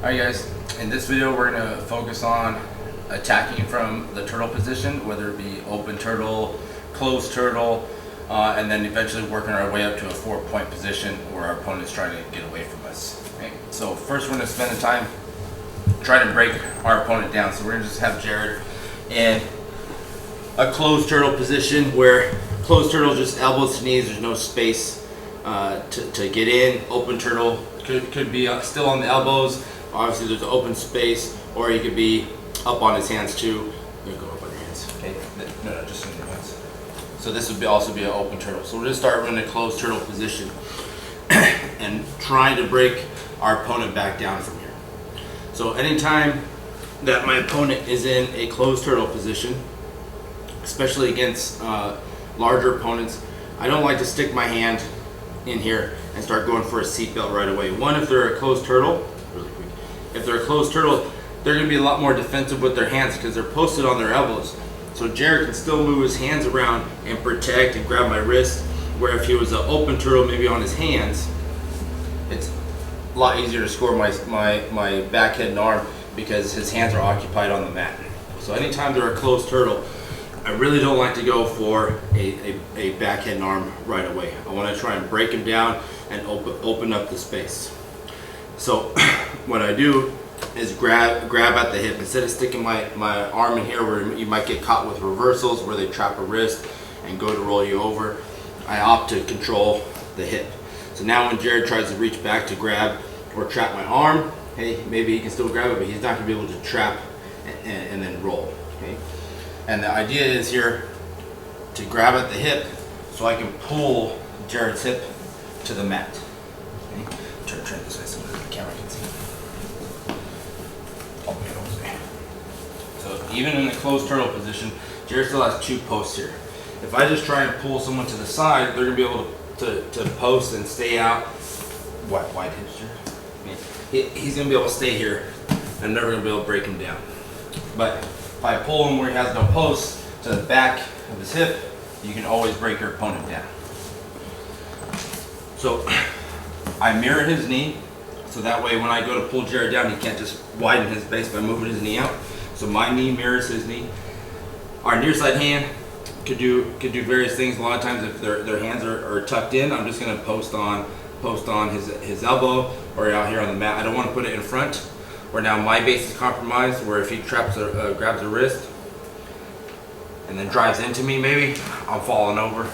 Alright guys, in this video we're going to focus on attacking from the turtle position, whether it be open turtle, closed turtle, and then eventually working our way up to a 4-point position where our opponent's trying to get away from us. Okay? So first we're going to spend the time trying to break our opponent down. So we're going to just have Jared in a closed turtle position where closed turtle just elbows to knees, there's no space to get in. Open turtle could be still on the elbows. Obviously there's open space, or he could be up on his hands too. Go up on your hands. Okay. No, just in your hands. So this would also be an open turtle. So we're going to start running a closed turtle position and trying to break our opponent back down from here. So anytime that my opponent is in a closed turtle position, especially against larger opponents, I don't like to stick my hand in here and start going for a seatbelt right away. One, if they're a closed turtle, really quick, if they're a closed turtle, they're going to be a lot more defensive with their hands because they're posted on their elbows. So Jared can still move his hands around and protect and grab my wrist, where if he was an open turtle, maybe on his hands, it's a lot easier to score my back, head, and arm because his hands are occupied on the mat. So anytime they're a closed turtle, I really don't like to go for a back, head, and arm right away. I want to try and break him down and open up the space. So what I do is grab at the hip. Instead of sticking my arm in here where you might get caught with reversals where they trap a wrist and go to roll you over, I opt to control the hip. So now when Jared tries to reach back to grab or trap my arm, hey, maybe he can still grab it, but he's not going to be able to trap and then roll. Okay? And the idea is here to grab at the hip so I can pull Jared's hip to the mat. Okay? Turn this way so the camera can see. So even in the closed turtle position, Jared still has 2 posts here. If I just try and pull someone to the side, they're going to be able to post and stay out. Wide hips, Jared. He's going to be able to stay here. I'm never going to be able to break him down. But if I pull him where he has no post to the back of his hip, you can always break your opponent down. So I mirror his knee, so that way when I go to pull Jared down, he can't just widen his base by moving his knee out. So my knee mirrors his knee. Our near side hand could do various things. A lot of times if their hands are tucked in, I'm just going to post on his elbow or out here on the mat. I don't want to put it in front, where now my base is compromised, where if he grabs a wrist and then drives into me, maybe I'm falling over.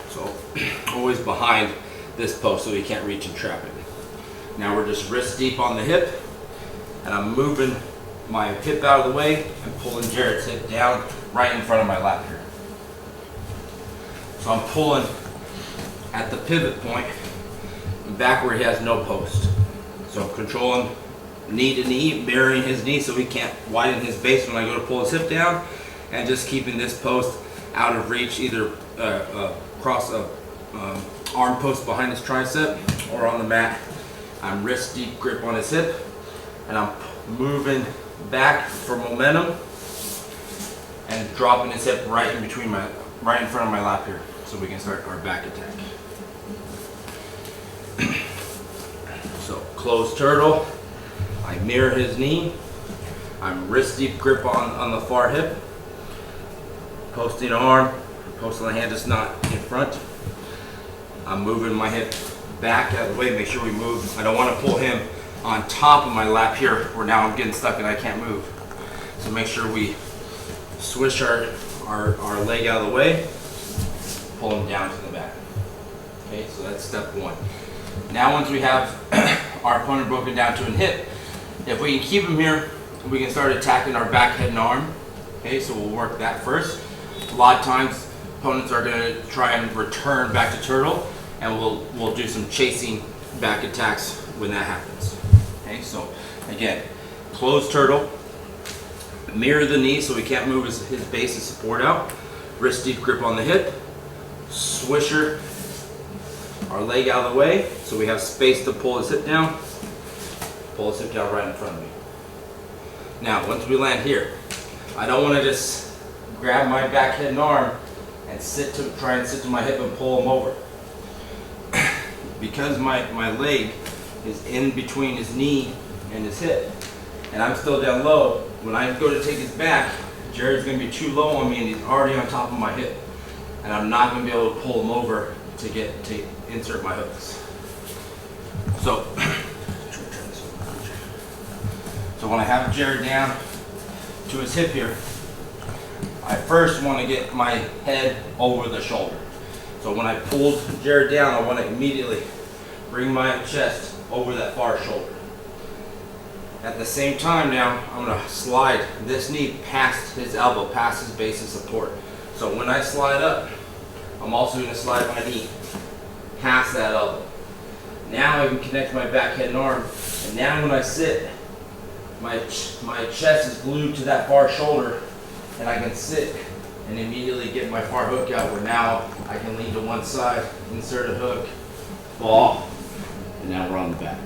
So always behind this post so he can't reach and trap it. Now we're just wrist deep on the hip, and I'm moving my hip out of the way and pulling Jared's hip down right in front of my lap here. So I'm pulling at the pivot point back where he has no post. So I'm controlling knee to knee, mirroring his knee so he can't widen his base when I go to pull his hip down, and just keeping this post out of reach, either across a arm post behind his tricep or on the mat. I'm wrist deep grip on his hip, and I'm moving back for momentum and dropping his hip right in front of my lap here, so we can start our back attack. So closed turtle, I mirror his knee, I'm wrist deep grip on the far hip, posting arm, posting the hand just not in front. I'm moving my hip back out of the way, make sure we move. I don't want to pull him on top of my lap here where now I'm getting stuck and I can't move. So make sure we swish our leg out of the way, pull him down to the back. Okay, so that's step 1. Now once we have our opponent broken down to a hip, if we can keep him here, we can start attacking our back, head, and arm. Okay, so we'll work that first. A lot of times opponents are going to try and return back to turtle, and we'll do some chasing back attacks when that happens. Okay, so again, closed turtle, mirror the knee so he can't move his base of support out, wrist deep grip on the hip, swisher our leg out of the way so we have space to pull his hip down, right in front of me. Now once we land here, I don't want to just grab my back, head, and arm and try and sit to my hip and pull him over. Because my leg is in between his knee and his hip, and I'm still down low. When I go to take his back, Jared's gonna be too low on me and he's already on top of my hip. And I'm not gonna be able to pull him over to insert my hooks. So when I have Jared down to his hip here, I first wanna get my head over the shoulder. So when I pulled Jared down, I wanna immediately bring my chest over that far shoulder. At the same time now, I'm gonna slide this knee past his elbow, past his base of support. So when I slide up, I'm also gonna slide my knee past that elbow. Now I can connect my back, head, and arm. And now when I sit, my chest is glued to that far shoulder, and I can sit and immediately get my far hook out, where now I can lean to one side, insert a hook, fall, and now we're on the back.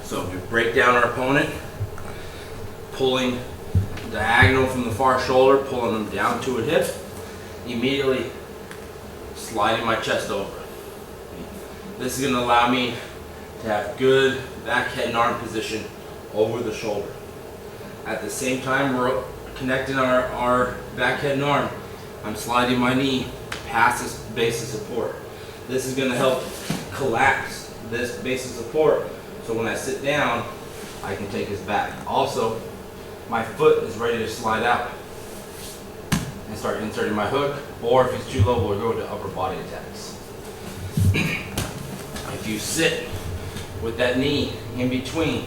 So we break down our opponent, pulling diagonal from the far shoulder, pulling them down to a hip, immediately sliding my chest over. This is going to allow me to have good back, head, and arm position over the shoulder. At the same time, we're connecting our back, head, and arm. I'm sliding my knee past this base of support. This is going to help collapse this base of support, so when I sit down, I can take his back. Also, my foot is ready to slide out and start inserting my hook, or if he's too low, we'll go to upper body attacks. If you sit with that knee in between,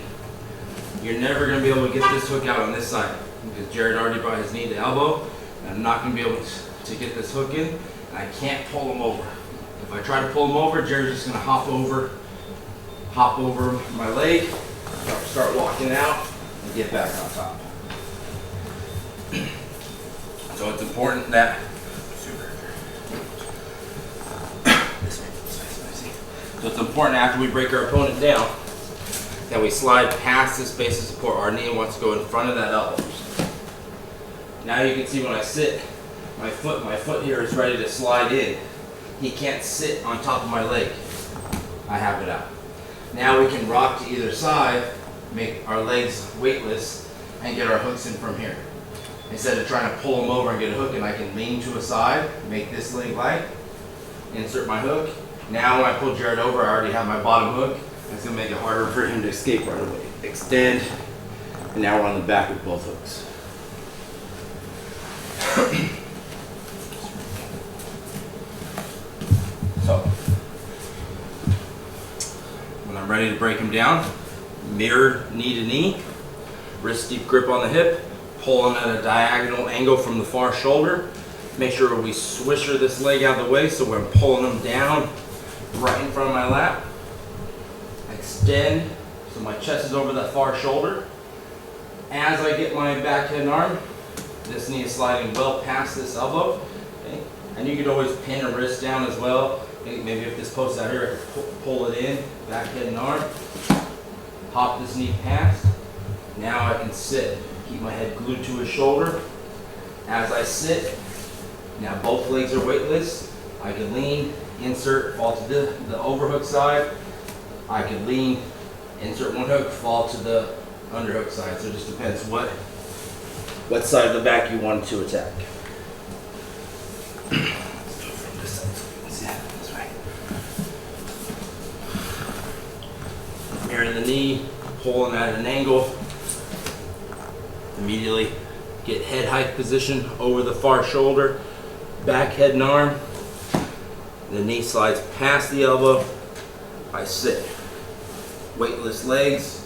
you're never going to be able to get this hook out on this side, because Jared already brought his knee to elbow, and I'm not going to be able to get this hook in, and I can't pull him over. If I try to pull him over, Jared's just going to hop over my leg, start walking out, and get back on top. So it's important that after we break our opponent down, that we slide past this base of support. Our knee wants to go in front of that elbow. Now you can see when I sit, my foot here is ready to slide in. He can't sit on top of my leg. I have it out. Now we can rock to either side, make our legs weightless, and get our hooks in from here. Instead of trying to pull them over and get a hook, and I can lean to a side, make this leg light, insert my hook. Now when I pull Jared over, I already have my bottom hook. It's going to make it harder for him to escape right away. Extend, and now we're on the back with both hooks. So, when I'm ready to break him down, mirror knee to knee, wrist deep grip on the hip, pulling at a diagonal angle from the far shoulder. Make sure we swisher this leg out of the way, so when I'm pulling them down right in front of my lap. Extend, so my chest is over that far shoulder. As I get my back, head, and arm, this knee is sliding well past this elbow. Okay? And you could always pin a wrist down as well. Maybe if this post out here, I could pull it in, back, head, and arm. Hop this knee past. Now I can sit. Keep my head glued to his shoulder. As I sit, now both legs are weightless. I can lean, insert, fall to the overhook side. I can lean, insert one hook, fall to the underhook side. So it just depends what side of the back you want to attack. Let's do it from this side so you can see it this way. Mirroring the knee, pulling at an angle. Immediately get head height position over the far shoulder, back, head, and arm. The knee slides past the elbow. I sit. Weightless legs.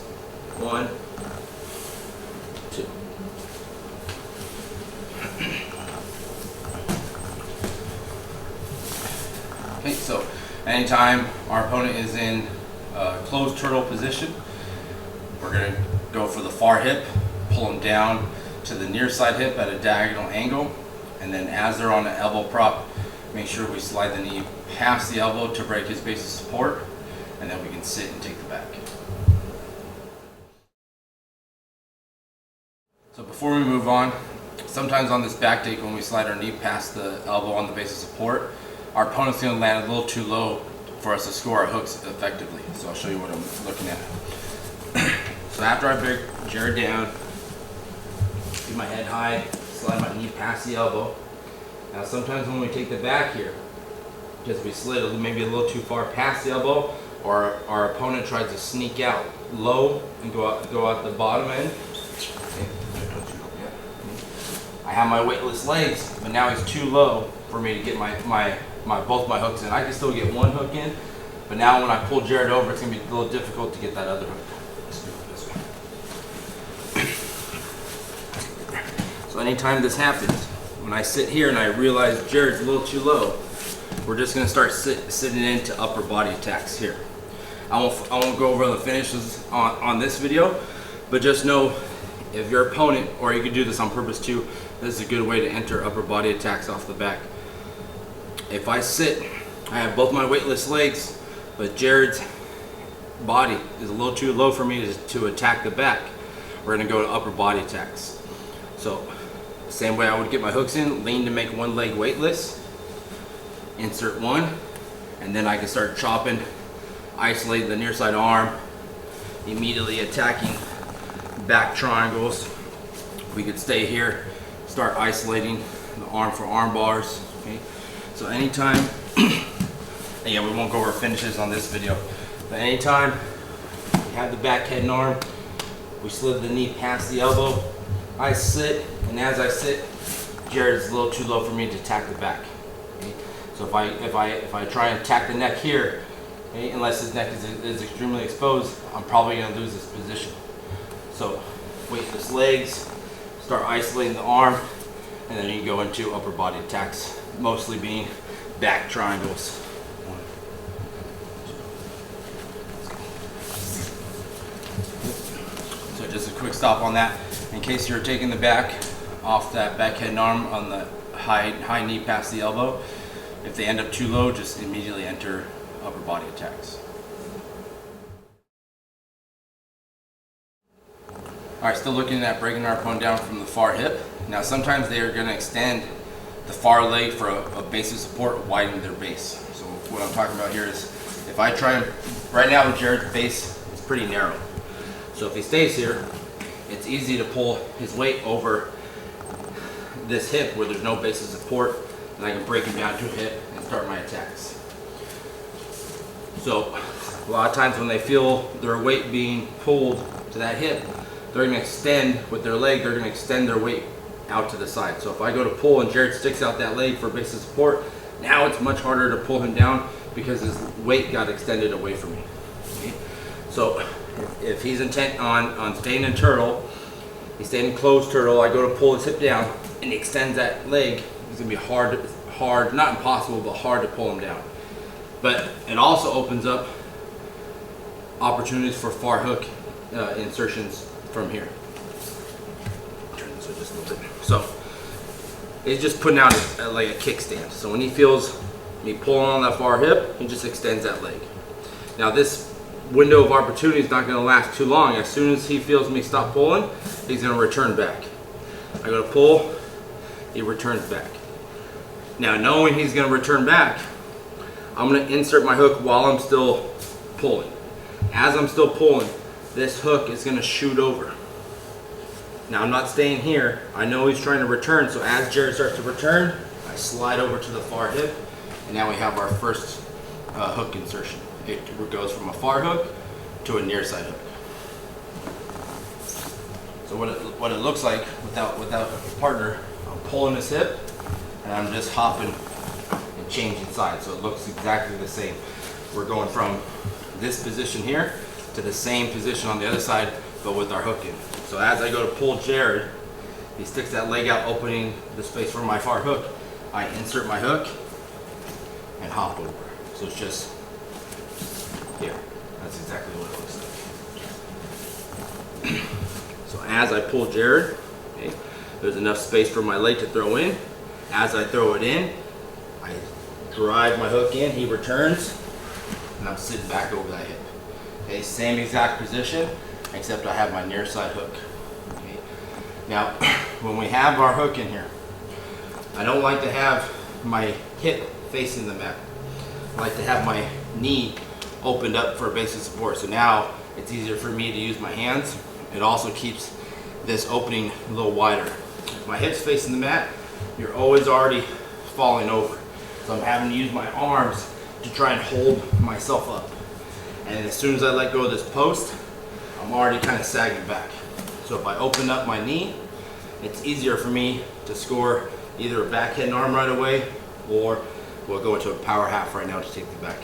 1, 2. Okay, so anytime our opponent is in closed turtle position, we're going to go for the far hip, pull them down to the near side hip at a diagonal angle, and then as they're on the elbow prop, make sure we slide the knee past the elbow to break his base of support, and then we can sit and take the back. So before we move on, sometimes on this back take, when we slide our knee past the elbow on the base of support, our opponent's going to land a little too low for us to score our hooks effectively. So I'll show you what I'm looking at. So after I break Jared down, keep my head high, slide my knee past the elbow. Now sometimes when we take the back here, because we slid maybe a little too far past the elbow, or our opponent tries to sneak out low and go out the bottom end. I have my weightless legs, but now he's too low for me to get both my hooks in. I can still get one hook in, but now when I pull Jared over, it's gonna be a little difficult to get that other hook. Let's do it this way. So anytime this happens, when I sit here and I realize Jared's a little too low, we're just gonna start sitting into upper body attacks here. I won't go over the finishes on this video, but just know if your opponent, or you could do this on purpose too, this is a good way to enter upper body attacks off the back. If I sit, I have both my weightless legs, but Jared's body is a little too low for me to attack the back. We're gonna go to upper body attacks. So, same way I would get my hooks in, lean to make one leg weightless, insert one, and then I can start chopping, isolate the near side arm, immediately attacking back triangles. We could stay here, start isolating the arm for arm bars. Okay? So anytime, yeah, we won't go over finishes on this video, but anytime we have the back head and arm, we slid the knee past the elbow, I sit, and as I sit, Jared's a little too low for me to attack the back. Okay? So if I try and attack the neck here, okay, unless his neck is extremely exposed, I'm probably going to lose this position. So weightless legs, start isolating the arm, and then you go into upper body attacks, mostly being back triangles. So just a quick stop on that. In case you're taking the back off that back head and arm on the high knee past the elbow, if they end up too low, just immediately enter upper body attacks. All right, still looking at breaking our opponent down from the far hip. Now sometimes they are going to extend the far leg for a base of support, widen their base. So what I'm talking about here is, if I try and, right now Jared's base is pretty narrow. So if he stays here, it's easy to pull his weight over this hip where there's no base of support, and I can break him down to a hip and start my attacks. So a lot of times when they feel their weight being pulled to that hip, they're going to extend with their leg, they're going to extend their weight out to the side. So if I go to pull and Jared sticks out that leg for base of support, now it's much harder to pull him down because his weight got extended away from me. Okay? So if he's intent on staying in turtle, he's staying in closed turtle, I go to pull his hip down and he extends that leg, it's going to be hard, not impossible, but hard to pull him down. But it also opens up opportunities for far hook insertions from here. Turn this way just a little bit. So it's just putting out like a kickstand. So when he feels me pulling on that far hip, he just extends that leg. Now this window of opportunity is not going to last too long. As soon as he feels me stop pulling, he's going to return back. I go to pull, he returns back. Now knowing he's going to return back, I'm going to insert my hook while I'm still pulling. As I'm still pulling, this hook is going to shoot over. Now I'm not staying here. I know he's trying to return, so as Jared starts to return, I slide over to the far hip, and now we have our first hook insertion. It goes from a far hook to a near side hook. So what it looks like without a partner, I'm pulling his hip, and I'm just hopping and changing sides, so it looks exactly the same. We're going from this position here to the same position on the other side, but with our hook in. So as I go to pull Jared, he sticks that leg out, opening the space for my far hook. I insert my hook and hop over. So it's just here. That's exactly what it looks like. So as I pull Jared, okay, there's enough space for my leg to throw in. As I throw it in, I drive my hook in, he returns, and I'm sitting back over that hip. Okay, same exact position, except I have my near side hook. Okay. Now, when we have our hook in here, I don't like to have my hip facing the mat. I like to have my knee opened up for basic support. So now it's easier for me to use my hands. It also keeps this opening a little wider. If my hip's facing the mat, you're always already falling over. So I'm having to use my arms to try and hold myself up. And as soon as I let go of this post, I'm already kind of sagging back. So if I open up my knee, it's easier for me to score either a back head and arm right away, or we'll go into a power half right now to take the back.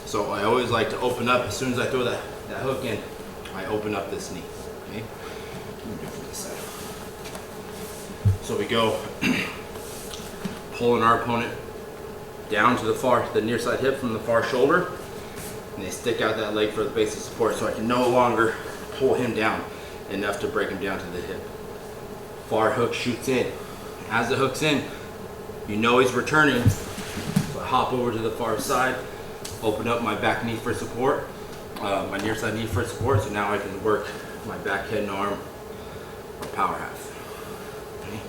So I always like to open up, as soon as I throw that hook in, I open up this knee. Okay? Let me do it from this side. So we go pulling our opponent down to the near side hip from the far shoulder, and they stick out that leg for the basic support, so I can no longer pull him down enough to break him down to the hip. Far hook shoots in. As the hook's in, you know he's returning. So I hop over to the far side, open up my back knee for support, my near side knee for support, so now I can work my back head and arm or power half. Okay.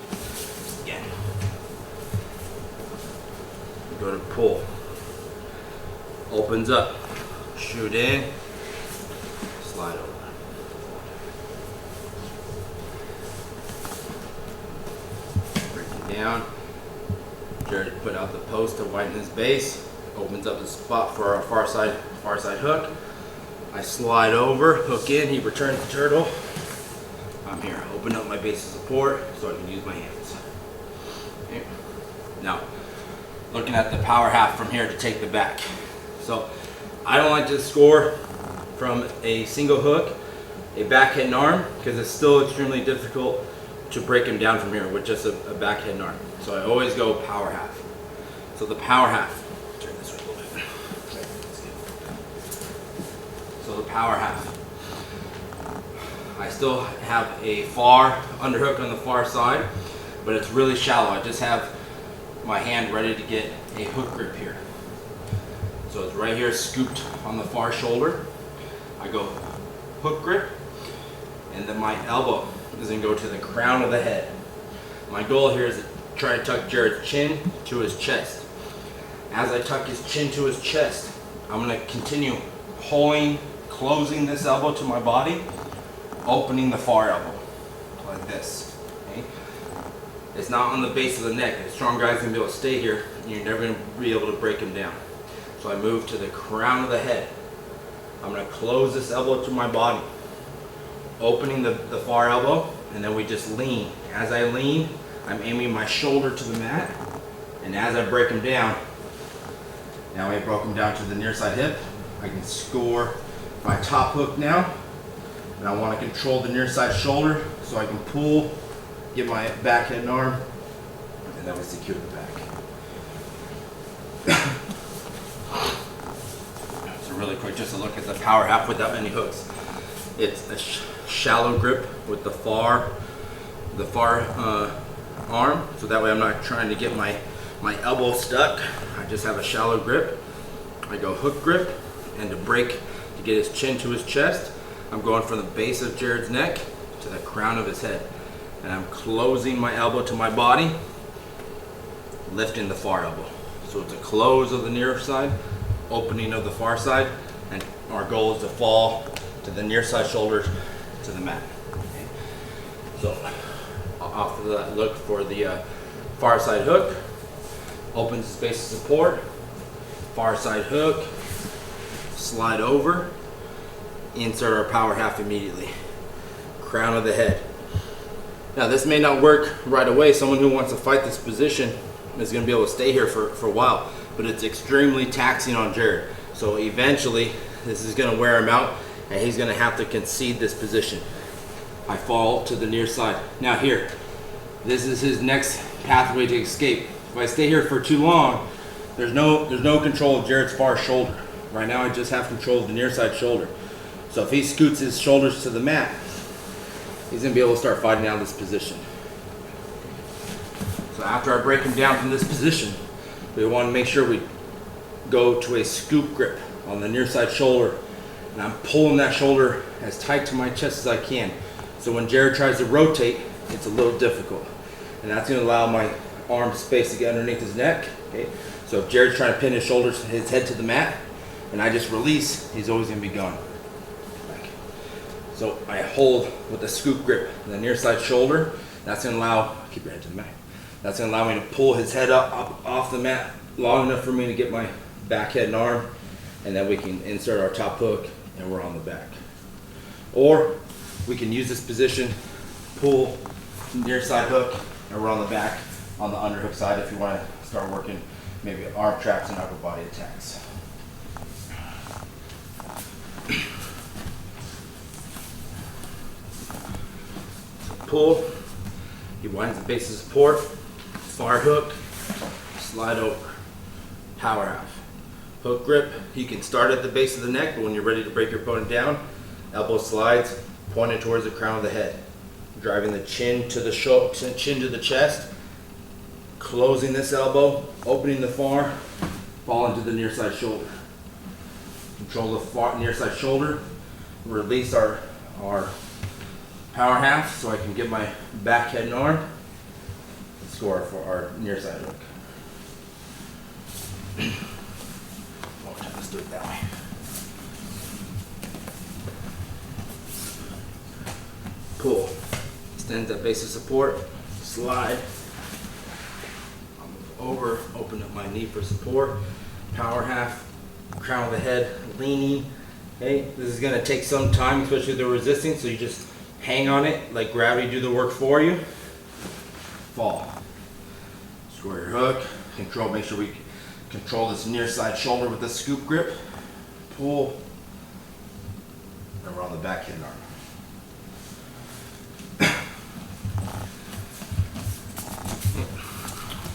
Again. We go to pull. Opens up, shoot in, slide over. Down. Jared put out the post to widen his base. Opens up the spot for our far side hook. I slide over, hook in, he returns the turtle. I'm here. Open up my base of support so I can use my hands. Okay. Now, looking at the power half from here to take the back. So I don't like to score from a single hook, a back head and arm, because it's still extremely difficult to break him down from here with just a back head and arm. So I always go power half. So the power half, turn this way a little bit. Okay, that's good. So the power half. I still have a far underhook on the far side, but it's really shallow. I just have my hand ready to get a hook grip here. So it's right here scooped on the far shoulder. I go hook grip, and then my elbow is going to go to the crown of the head. My goal here is to try to tuck Jared's chin to his chest. As I tuck his chin to his chest, I'm going to continue pulling, closing this elbow to my body, opening the far elbow, like this. Okay? It's not on the base of the neck. A strong guy's going to be able to stay here, and you're never going to be able to break him down. So I move to the crown of the head. I'm going to close this elbow to my body, opening the far elbow, and then we just lean. As I lean, I'm aiming my shoulder to the mat, and as I break him down, now I broke him down to the near side hip, I can score my top hook now, and I want to control the near side shoulder so I can pull, get my back head and arm, and then we secure the back. So really quick, just to look at the power half without any hooks. It's a shallow grip with the far arm, so that way I'm not trying to get my elbow stuck. I just have a shallow grip. I go hook grip, and to get his chin to his chest, I'm going from the base of Jared's neck to the crown of his head, and I'm closing my elbow to my body, lifting the far elbow. So it's a close of the near side, opening of the far side, and our goal is to fall to the near side shoulders to the mat. Okay. So off of that, look for the far side hook, opens his base of support, far side hook, slide over, insert our power half immediately, crown of the head. Now this may not work right away. Someone who wants to fight this position is going to be able to stay here for a while, but it's extremely taxing on Jared. So eventually this is going to wear him out, and he's going to have to concede this position. I fall to the near side. Now here, this is his next pathway to escape. If I stay here for too long, there's no control of Jared's far shoulder. Right now I just have control of the near side shoulder. So if he scoots his shoulders to the mat, he's going to be able to start fighting out of this position. So after I break him down from this position, we want to make sure we go to a scoop grip on the near side shoulder, and I'm pulling that shoulder as tight to my chest as I can. So when Jared tries to rotate, it's a little difficult. And that's gonna allow my arm space to get underneath his neck, okay? So if Jared's trying to pin his head to the mat, and I just release, he's always gonna be gone. So I hold with the scoop grip, the near side shoulder. That's gonna allow, keep your head to the mat. That's gonna allow me to pull his head up off the mat long enough for me to get my back, head, and arm, and then we can insert our top hook and we're on the back. Or we can use this position, pull near side hook, and we're on the back on the underhook side if you wanna start working maybe arm traps and upper body attacks. Pull, he winds the base of support, far hook, slide over, power half. Hook grip, you can start at the base of the neck, but when you're ready to break your opponent down, elbow slides, pointed towards the crown of the head. Driving the chin to the chin to the chest, closing this elbow, opening the far, fall into the near side shoulder. Control the far near side shoulder, release our power half so I can get my back, head, and arm, and score for our near side hook. One more time, let's do it that way. Pull, extend that base of support, slide, I'll move over, open up my knee for support, power half, crown of the head, leaning. Okay, this is gonna take some time, especially if they're resisting, so you just hang on it, let gravity do the work for you. Fall. Square your hook. Control, make sure we control this near side shoulder with the scoop grip. Pull. And we're on the back head and arm.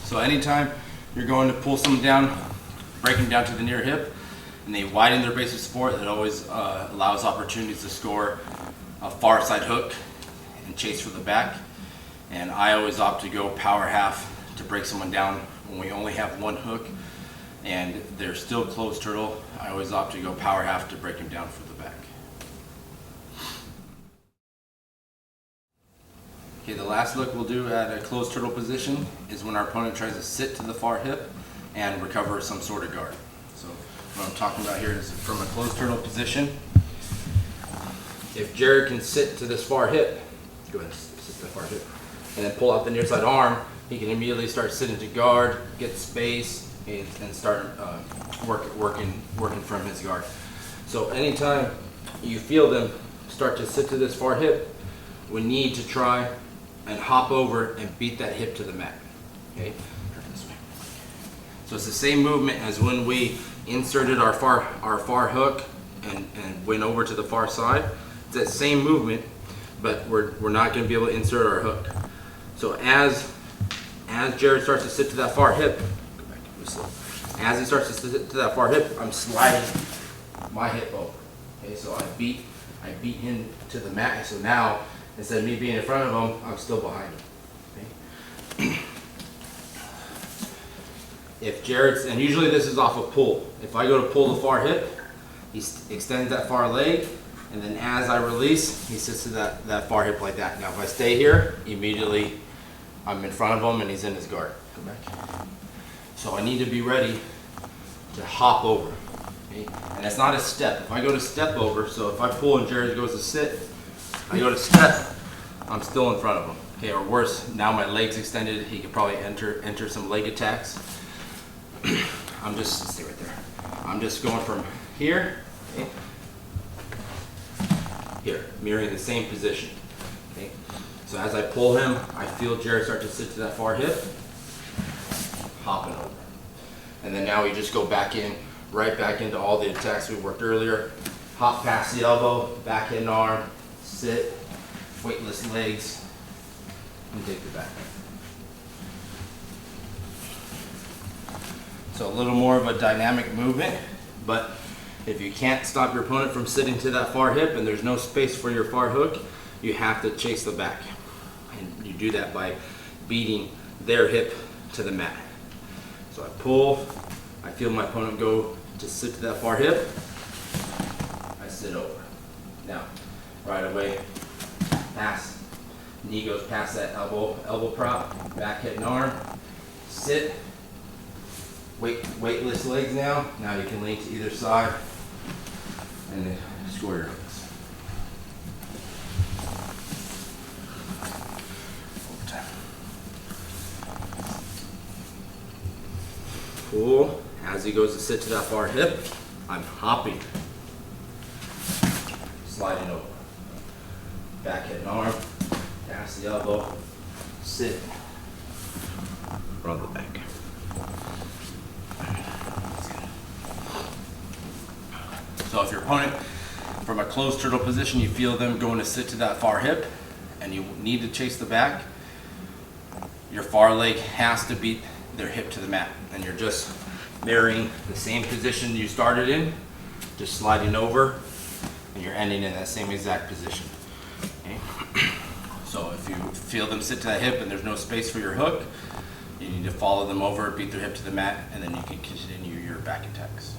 So anytime you're going to pull someone down, break them down to the near hip, and they widen their base of support, that always allows opportunities to score a far side hook and chase for the back. And I always opt to go power half to break someone down when we only have one hook and they're still closed turtle. I always opt to go power half to break them down for the back. Okay, the last look we'll do at a closed turtle position is when our opponent tries to sit to the far hip and recover some sort of guard. So what I'm talking about here is from a closed turtle position. If Jared can sit to this far hip, go ahead and sit to that far hip, and then pull out the near side arm, he can immediately start sitting to guard, get space, and start working from his guard. So anytime you feel them start to sit to this far hip, we need to try and hop over and beat that hip to the mat. Okay, turn this way. So it's the same movement as when we inserted our far hook and went over to the far side. It's that same movement, but we're not going to be able to insert our hook. So as Jared starts to sit to that far hip, as he starts to sit to that far hip, I'm sliding my hip over. Okay, so I beat him to the mat. So now instead of me being in front of him, I'm still behind him. Okay? If Jared's, and usually this is off a pull. If I go to pull the far hip, he extends that far leg. And then as I release, he sits to that far hip like that. Now if I stay here, immediately I'm in front of him and he's in his guard. Come back. So I need to be ready to hop over. Okay? And it's not a step. If I go to step over, so if I pull and Jared goes to sit, I go to step, I'm still in front of him. Okay, or worse, now my leg's extended, he could probably enter some leg attacks. I'm just, stay right there. I'm just going from here, okay, here, mirroring the same position. Okay, so as I pull him, I feel Jared start to sit to that far hip, hopping over. And then now we just go back in, right back into all the attacks we worked earlier. Hop past the elbow, back end arm, sit, weightless legs, and take the back. So a little more of a dynamic movement, but if you can't stop your opponent from sitting to that far hip and there's no space for your far hook, you have to chase the back. And you do that by beating their hip to the mat. So I pull, I feel my opponent go to sit to that far hip, I sit over. Now, right away, pass Knee goes past that elbow prop, back hip and arm. Sit. Weightless legs now. Now you can lean to either side and then square your hooks. Overtime. Pull. As he goes to sit to that far hip, I'm hopping. Sliding over. Back hip and arm. Pass the elbow. Sit. Run the back. So if your opponent, from a closed turtle position, you feel them going to sit to that far hip and you need to chase the back, your far leg has to beat their hip to the mat. And you're just mirroring the same position you started in, just sliding over, and you're ending in that same exact position. Okay? So if you feel them sit to that hip and there's no space for your hook, you need to follow them over, beat their hip to the mat, and then you can continue your back attacks.